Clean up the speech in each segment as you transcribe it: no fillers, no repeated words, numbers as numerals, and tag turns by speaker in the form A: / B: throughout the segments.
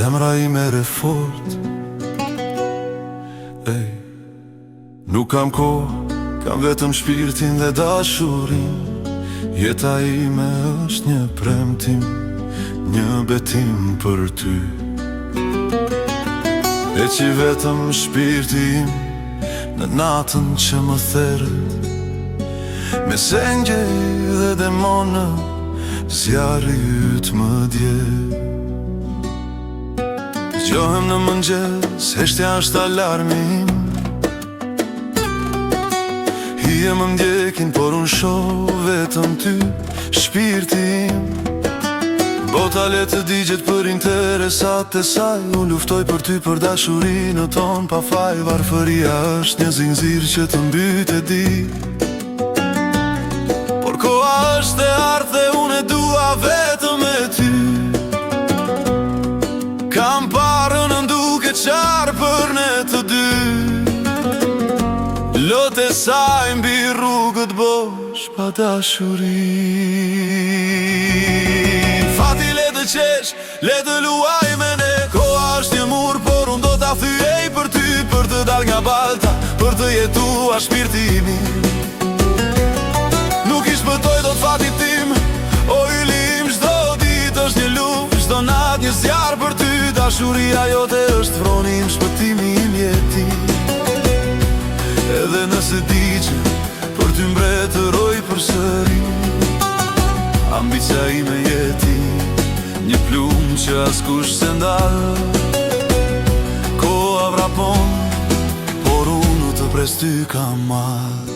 A: zemra i mere fort. Nuk kam kohë, kam vetëm shpirtin dhe dashurin. Jeta ime është një premtim, një betim për ty. E që vetëm shpirti im në natën që më therë, me sengje dhe demonë, zjarri ytë më dje. Gjohem në mëngjes, heshtja është alarmin. Hije më ndjekin, por unë shoh vetëm ty, shpirti im. Bota le të digjet për interesat e saj. Unë luftoj për ty, për dashurinë tonë pa faj. Varfëria është një zinxhir që të mbyt e di. Por koha është e ardhë dhe unë e dua vetëm e ty. Kam parën në nduke qarë për ne të dy. Lot e saj mbi rrugët bosh pa dashuri. Fati le të qesh, le të luaj me ne. Koha është një mur, por unë do t'a thyej për ty. Për të dal nga balta, për të jetua shpirti mi. Nuk i shpëtoj do t'fatit tim, o yli im. Çdo ditë është një luftë, çdo natë një zjarr për ty. Dashuria jote është vronim, shpëtimi im jeti. Edhe nëse di që për ty mbretëroj përsëri. Ambicia ime jeti, një plumë që askush se ndal. Koha vrapon, por unë të pres ty kam marr.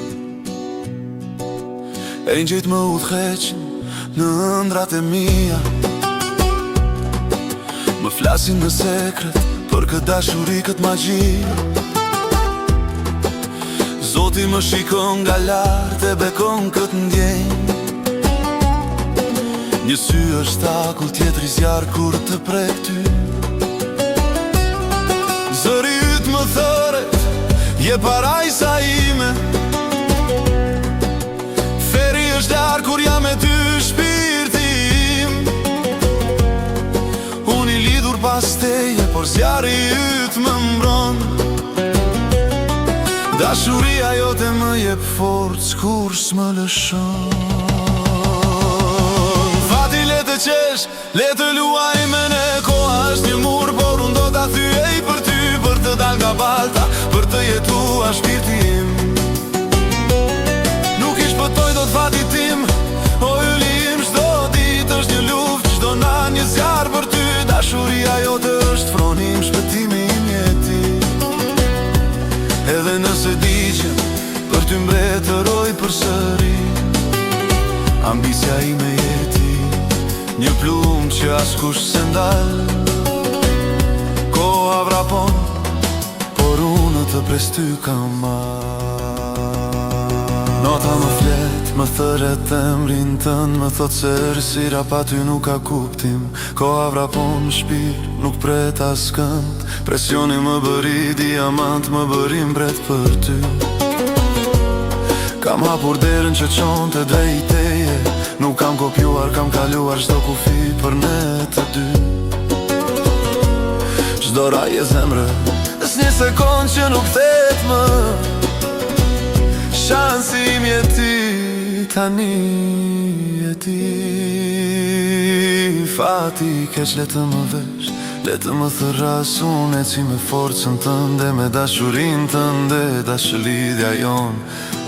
A: Engjëjt më udhëheqin në ëndrat e mia. Më flasin në sekret për këtë dashuri, këtë magji. Zoti më shikon nga lartë e bekon këtë ndjenjë. Një sy është akull, tjetri zjarr kur të prek ty. Zëri yt më thëret, je parajsa ime. Feri është dar kur jam me ty, shpirti im. Unë i lidhur pas teje, por zjarri yt më mbron. Dashuria jote më jep forcë kur s'më lëshon. Fati le të qesh, le të luaj me ne. Koha është një mur, por unë do t'a thyej për ty. Për të dal nga balta, për të jetua shpirti im. Nuk i shpëtoj do t'fatit tim, o yli im. Çdo ditë është një luftë, çdo natë një zjarr për ty. Dashuria jote është vronim, shpëtimi im jeti. Edhe nëse di që për ty mbretëroj përsëri. Ambicia ime jeti, një plumë që askush se ndal. Koha vrapon, por unë të pres ty kam marr. Nota më flet, më thëret emrin tënd. Më thot se rësira pa ty nuk ka kuptim. Koha vrapon shpirt, nuk pret askënd. Presioni më bëri diamant, më bëri mbret për ty. Kam hapur derën që qonte drejteje. Nuk kam kopjuar, kam kaluar çdo kufi për ne të dy. Çdo raj e zemrë, s'një sekond që nuk thet më. Shansi im jeti, tani jeti. Fati keq le të më vesh, le të më thërras. Unë eci me forcën tënde, me dashurin tënde. Dashëlidhja jon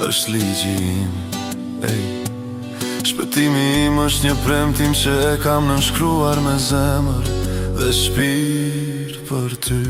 A: është ligji im. Shpëtimi im është një premtim që e kam nënshkruar me zemër dhe shpirt për ty.